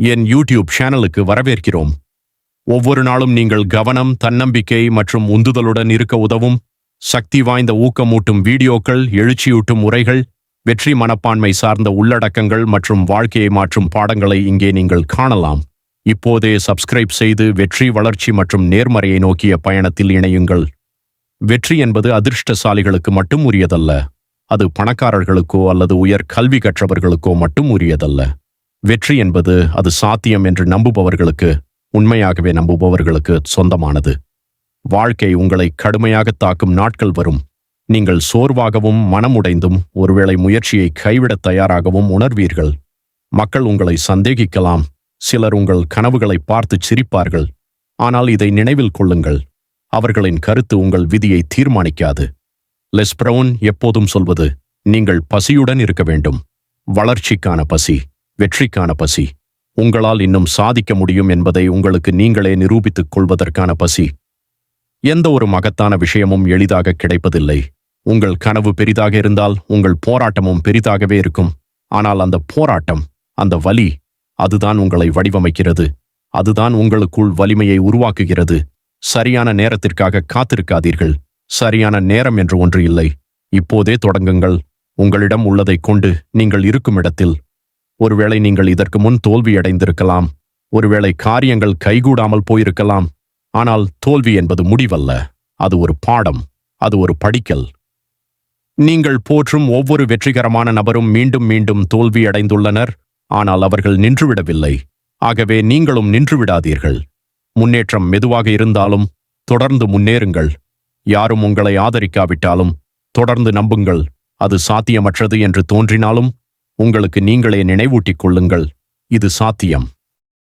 என் YouTube சேனலுக்கு வரவேற்கிறோம். ஒவ்வொரு நாளும் நீங்கள் கவனம், தன்னம்பிக்கை மற்றும் உந்துதலுடன் இருக்க உதவும் சக்தி வாய்ந்த ஊக்கமூட்டும் வீடியோக்கள், எழுச்சியூட்டும் உரைகள், வெற்றி மனப்பான்மை சார்ந்த உள்ளடக்கங்கள் மற்றும் வாழ்க்கையை மாற்றும் பாடங்களை இங்கே நீங்கள் காணலாம். இப்போதே சப்ஸ்கிரைப் செய்து வெற்றி, வளர்ச்சி மற்றும் நேர்மறையை நோக்கிய பயணத்தில் இணையுங்கள். வெற்றி என்பது அதிர்ஷ்டசாலிகளுக்கு மட்டும் உரியதல்ல. அது பணக்காரர்களுக்கோ அல்லது உயர் கல்வி கற்றவர்களுக்கோ மட்டும் உரியதல்ல. வெற்றி என்பது அது சாத்தியம் என்று நம்புபவர்களுக்கு, உண்மையாகவே நம்புபவர்களுக்கு சொந்தமானது. வாழ்க்கை உங்களை கடுமையாக தாக்கும் நாட்கள் வரும். நீங்கள் சோர்வாகவும் மனமுடைந்தும் ஒருவேளை முயற்சியை கைவிடத் தயாராகவும் உணர்வீர்கள். மக்கள் உங்களை சந்தேகிக்கலாம். சிலர் உங்கள் கனவுகளை பார்த்து சிரிப்பார்கள். ஆனால் இதை நினைவில் கொள்ளுங்கள், அவர்களின் கருத்து உங்கள் விதியை தீர்மானிக்காது. லெஸ் பிரவுன் எப்போதும் சொல்வது, நீங்கள் பசியுடன் இருக்க வேண்டும். வளர்ச்சிக்கான பசி, வெற்றிக்கான பசி, உங்களால் இன்னும் சாதிக்க முடியும் என்பதை உங்களுக்கு நீங்களே நிரூபித்துக் கொள்வதற்கான பசி. எந்த ஒரு மகத்தான விஷயமும் எளிதாக கிடைப்பதில்லை. உங்கள் கனவு பெரிதாக இருந்தால் உங்கள் போராட்டமும் பெரிதாகவே இருக்கும். ஆனால் அந்த போராட்டம், அந்த வலி, அதுதான் உங்களை வடிவமைக்கிறது. அதுதான் உங்களுக்குள் வலிமையை உருவாக்குகிறது. சரியான நேரத்திற்காக காத்திருக்காதீர்கள். சரியான நேரம் என்று ஒன்று இல்லை. இப்போதே தொடங்குங்கள். உங்களிடம் உள்ளதை கொண்டு நீங்கள் இருக்கும் இடத்தில். ஒருவேளை நீங்கள் இதற்கு முன் தோல்வியடைந்திருக்கலாம். ஒருவேளை காரியங்கள் கைகூடாமல் போயிருக்கலாம். ஆனால் தோல்வி என்பது முடிவல்ல. அது ஒரு பாடம். அது ஒரு படிக்கல். நீங்கள் போற்றும் ஒவ்வொரு வெற்றிகரமான நபரும் மீண்டும் மீண்டும் தோல்வியடைந்துள்ளனர். ஆனால் அவர்கள் நின்றுவிடவில்லை. ஆகவே நீங்களும் நின்றுவிடாதீர்கள். முன்னேற்றம் மெதுவாக இருந்தாலும் தொடர்ந்து முன்னேறுங்கள். யாரும் உங்களை ஆதரிக்காவிட்டாலும் தொடர்ந்து நம்புங்கள். அது சாத்தியமற்றது என்று தோன்றினாலும் உங்களுக்கு நீங்களே நினைவூட்டிக் கொள்ளுங்கள், இது சாத்தியம்.